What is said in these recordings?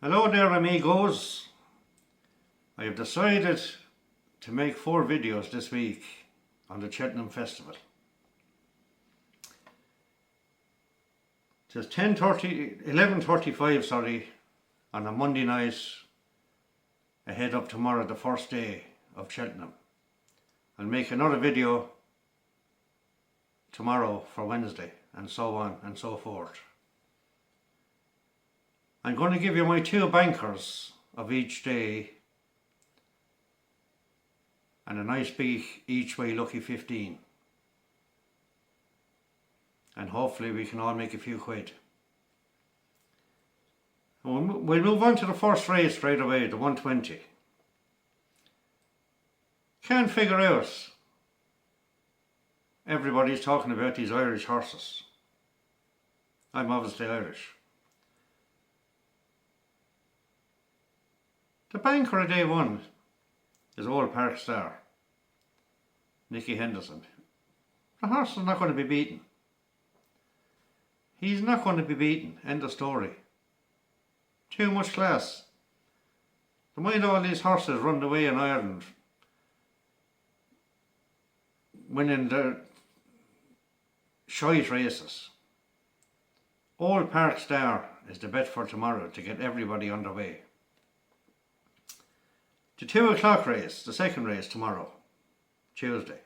Hello there amigos. I have decided to make 4 videos this week on the Cheltenham Festival. It's 11:35 on a Monday night ahead of tomorrow, the first day of Cheltenham. I'll make another video tomorrow for Wednesday and so on and so forth. I'm going to give you my 2 bankers of each day and a nice big each way lucky 15. And hopefully we can all make a few quid. We'll move on to the first race straight away, the 120. Can't figure out. Everybody's talking about these Irish horses. I'm obviously Irish. The banker of day 1 is Old Park Star, Nicky Henderson. The horse is not going to be beaten. He's not going to be beaten. End of story. Too much class. The mind all these horses run away in Ireland, winning their shite races. Old Park Star is the bet for tomorrow to get everybody underway. The 2 o'clock race, the second race tomorrow, Tuesday.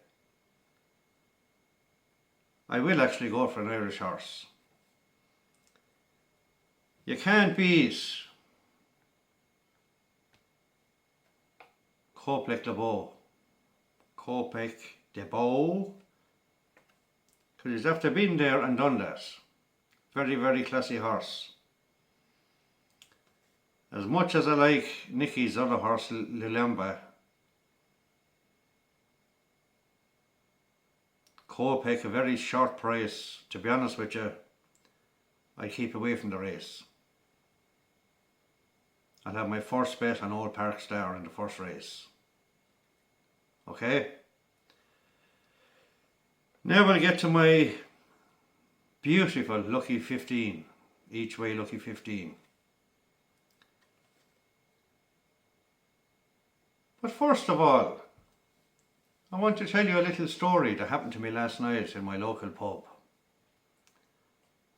I will actually go for an Irish horse. You can't beat Copec de Beau. Copec de Beau. Because he's after been there and done that. Very, very classy horse. As much as I like Nicky's other horse, Lilemba, Copec a very short price. To be honest with you, I keep away from the race. I'll have my first bet on Old Park Star in the first race. Okay? Now we'll get to my beautiful lucky 15. Each way lucky 15. But first of all, I want to tell you a little story that happened to me last night in my local pub.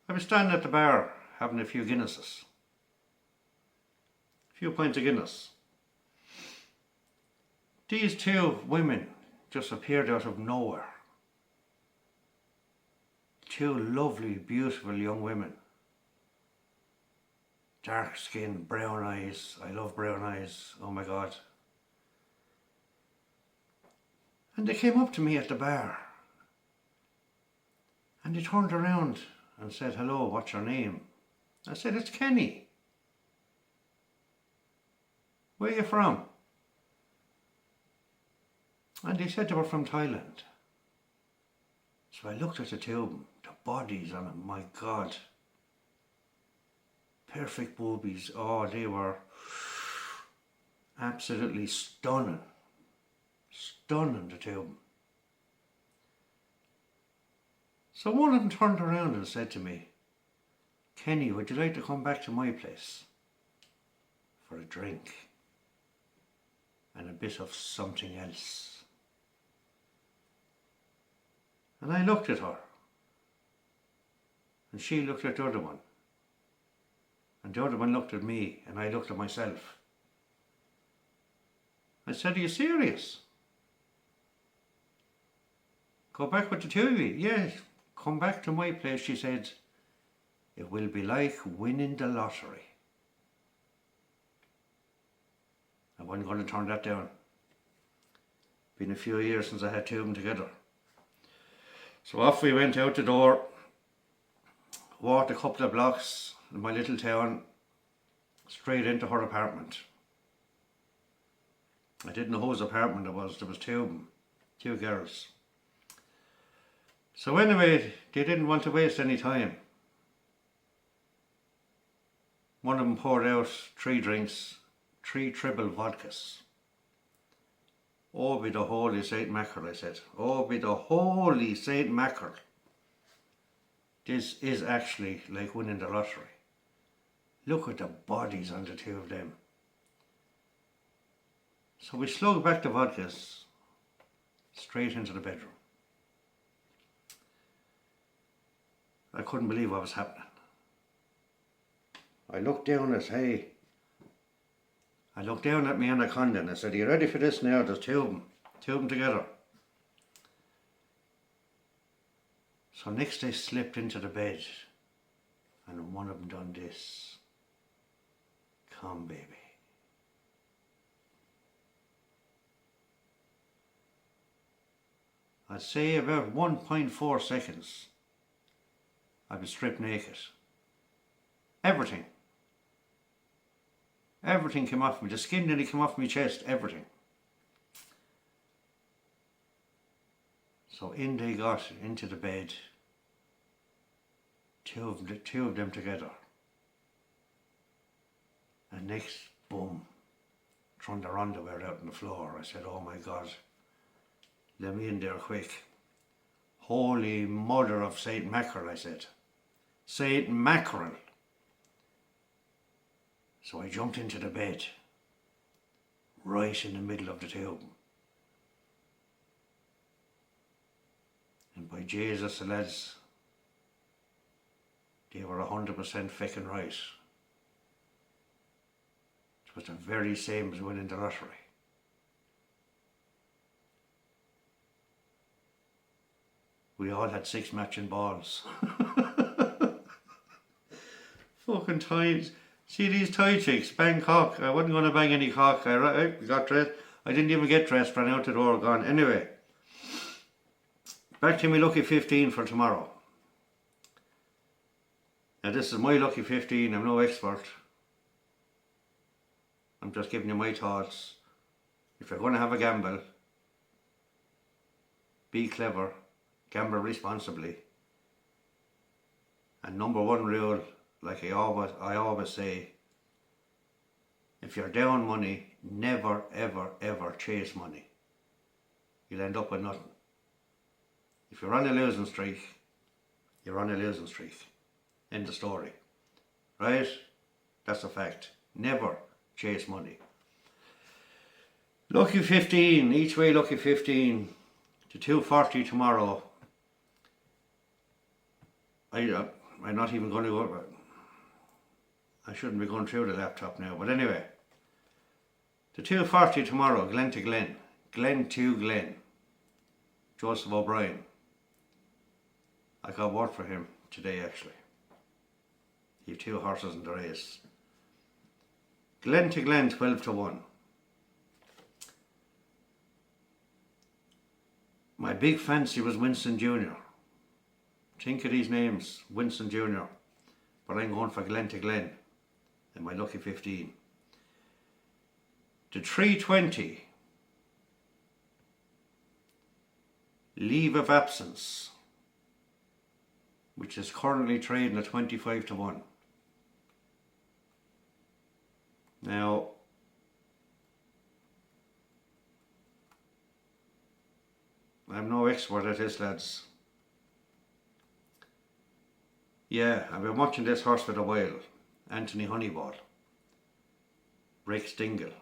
I was standing at the bar having a few Guinnesses. A few pints of Guinness. These 2 women just appeared out of nowhere. 2 lovely, beautiful young women. Dark skin, brown eyes. I love brown eyes. Oh my God. And they came up to me at the bar. And they turned around and said, "Hello, what's your name?" I said, "It's Kenny." "Where are you from?" And they said they were from Thailand. So I looked at the 2 of them, the bodies on them, my God. Perfect boobies. Oh, they were absolutely stunning. Stunning, the 2 of them. So one of them turned around and said to me, "Kenny, would you like to come back to my place for a drink and a bit of something else?" And I looked at her, and she looked at the other one, and the other one looked at me, and I looked at myself. I said, "Are you serious? Go back with the 2 of you?" "Yes, come back to my place," she said. "It will be like winning the lottery." I wasn't going to turn that down. Been a few years since I had 2 of them together. So off we went out the door, walked a couple of blocks in my little town, straight into her apartment. I didn't know whose apartment it was. There was 2 of them, 2 girls. So anyway, they didn't want to waste any time. One of them poured out 3 drinks, 3 triple vodkas. "Oh, be the holy Saint Mackerel," I said. "Oh, be the holy Saint Mackerel. This is actually like winning the lottery. Look at the bodies on the two of them. So we slugged back the vodkas straight into the bedroom. I couldn't believe what was happening. I looked down at my anaconda and I said, "Are you ready for this now? There's two of them together." So next they slipped into the bed and one of them done this. "Come, baby." I'd say about 1.4 seconds I was stripped naked. Everything came off me. The skin nearly came off my chest, everything. So in they got into the bed, two of them together. And next, boom, thrown their underwear out on the floor. I said, "Oh my God, let me in there quick." "Holy mother of Saint Mackerel," I said. "Saint Mackerel." So I jumped into the bed, right in the middle of the two of them. And by Jesus, the lads, they were 100% fucking right. It was the very same as winning the lottery. We all had 6 matching balls. Fucking ties. See these Thai chicks, bang cock. I wasn't going to bang any cock. I got dressed. I didn't even get dressed, ran out the door, gone. Anyway, back to my lucky 15 for tomorrow. Now this is my lucky 15, I'm no expert. I'm just giving you my thoughts. If you're going to have a gamble, be clever, gamble responsibly. And number one rule, like I always say, if you're down money, never ever ever chase money. You'll end up with nothing. If you're on a losing streak, you're on a losing streak. End of story. Right? That's a fact. Never chase money. Lucky 15, each way lucky 15 to 240 tomorrow. I'm not even going to go. I shouldn't be going through the laptop now, but anyway, the 240 tomorrow, Glen to Glen, Glen to Glen, Joseph O'Brien. I got word for him today actually. He had 2 horses in the race. Glen to Glen, 12 to 1. My big fancy was Winston Jr. Think of these names, Winston Jr. But I'm going for Glen to Glen and my lucky 15. To 320, Leave of Absence, which is currently trading at 25 to 1. Now, I'm no expert at this, lads. Yeah, I've been watching this horse for a while. Anthony Honeyball. Breaks Dingle.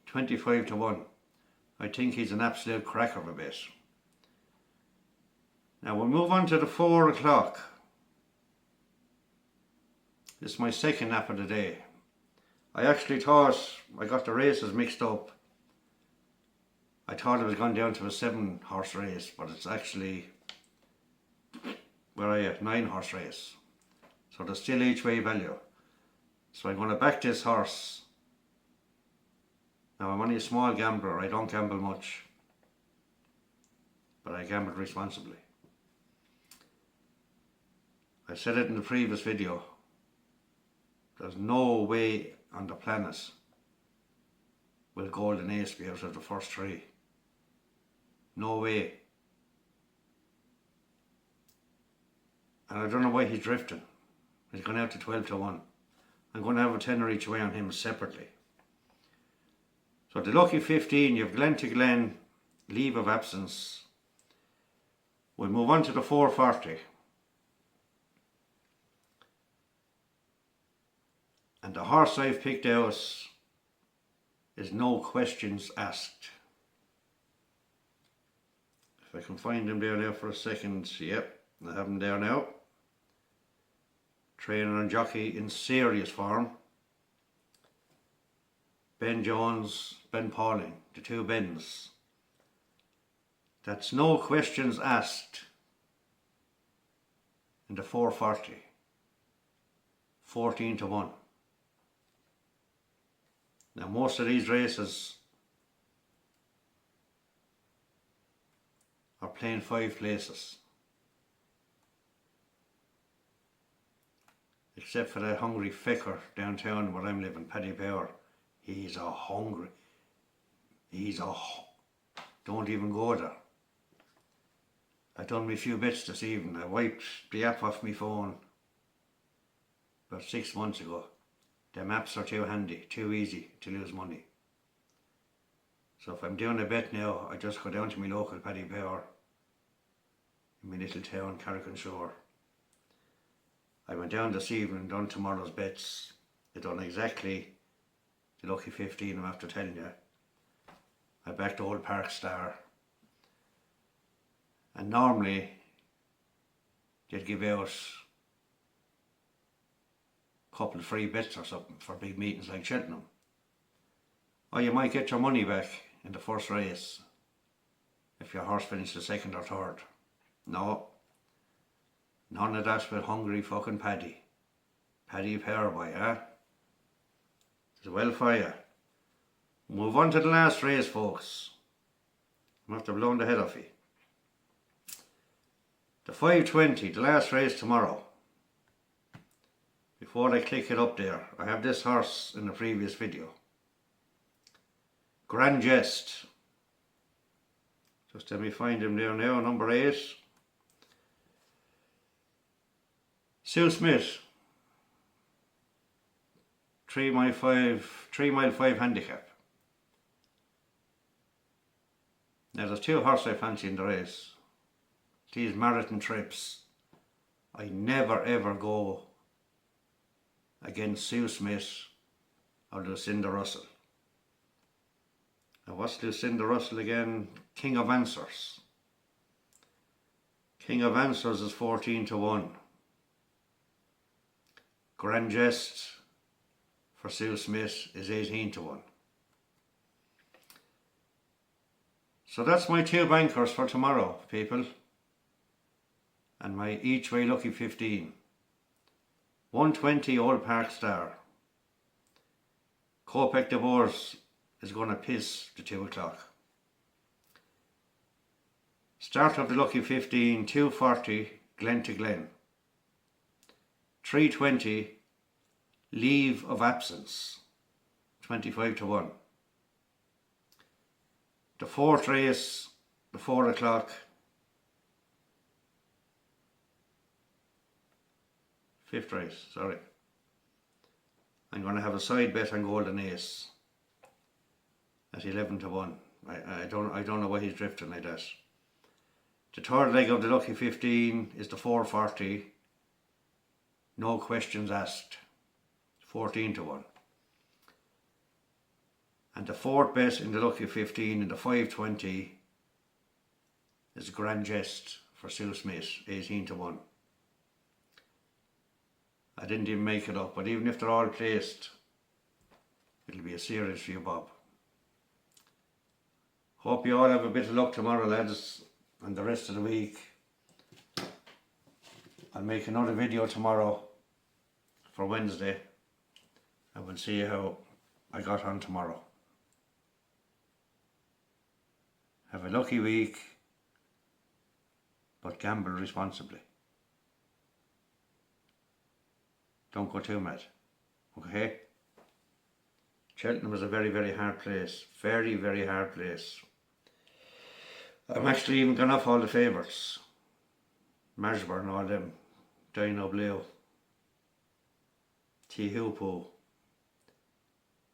25 to 1. I think he's an absolute cracker of a bit. Now we'll move on to the 4 o'clock. This is my second nap of the day. I actually thought I got the races mixed up. I thought it was gone down to a 7 horse race, but it's actually, where are you, 9 horse race. So there's still each way value. So I'm going to back this horse. Now I'm only a small gambler, I don't gamble much. But I gamble responsibly. I said it in the previous video. There's no way on the planet will Golden Ace be out of the first 3. No way. And I don't know why he's drifting. He's gone out to 12 to 1. I'm going to have a tenner each way on him separately. So the lucky 15, you have Glen to Glen, Leave of Absence. We'll move on to the 440. And the horse I've picked out is No Questions Asked. If I can find him there now for a second. Yep, I have him there now. Trainer and jockey in serious form. Ben Jones, Ben Pauling, the two Bens. That's No Questions Asked in the 440. 14-1. Now most of these races are playing 5 places. Except for that hungry fecker downtown where I'm living, Paddy Power. He's a hungry. Don't even go there. I done me a few bets this evening. I wiped the app off my phone about 6 months ago. The maps are too handy, too easy to lose money. So if I'm doing a bet now, I just go down to my local Paddy Power in my little town, Carrick-on-Shore. I went down this evening and done tomorrow's bets. I done exactly the lucky 15 I'm after telling you. I backed Old Park Star. And normally they'd give out a couple of free bets or something for big meetings like Cheltenham. Or you might get your money back in the first race if your horse finishes second or third. No, none of that with hungry fucking Paddy. Paddy Power boy, eh? It's well for you. Move on to the last race, folks. I'm after blowing the head off you. The 520, the last race tomorrow. Before I click it up there, I have this horse in the previous video. Grand Jest. Just let me find him there now, number 8. Sue Smith. 3 mile 5 handicap. Now there's 2 horses I fancy in the race. These marathon trips, I never ever go against Sue Smith or Lucinda Russell. Now what's Lucinda Russell again? King of Answers. King of Answers is 14-1. Grand Jest for Sue Smith is 18-1. So that's my 2 bankers for tomorrow, people. And my each way lucky 15. 120 Old Park Star. Kopek de Boers is going to piss to 2 o'clock. Start of the lucky 15, 240 Glen to Glen. 320 Leave of Absence, 25-1. The 4th race, the 4 o'clock. 5th race, sorry. I'm going to have a side bet on Golden Ace at 11-1. I don't know why he's drifting like that. The 3rd leg of the lucky 15 is the 440. No Questions Asked, 14-1. And the 4th bet in the lucky 15 in the 520 is Grand Jest for Sue Smith, 18-1. I didn't even make it up, but even if they're all placed, it'll be a series for you, Bob. Hope you all have a bit of luck tomorrow, lads, and the rest of the week. I'll make another video tomorrow for Wednesday, and we'll see how I got on tomorrow. Have a lucky week, but gamble responsibly. Don't go too mad, okay? Cheltenham is a very, very hard place. Very, very hard place. I'm actually even gone off all the favourites. Marshburn, all them. Dino Blue. Tihupu.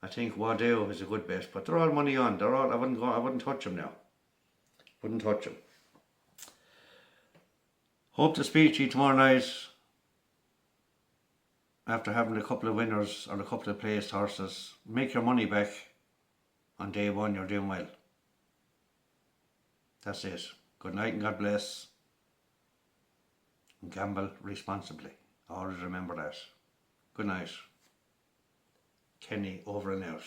I think Wadu is a good bet, but they're all money on. They're all. I wouldn't touch them now. Wouldn't touch them. Hope to speak to you tomorrow night. after having a couple of winners or a couple of placed horses, make your money back on day one. You're doing well. That's it. Good night and God bless. And gamble responsibly. Always remember that. Good night. Kenny over and out.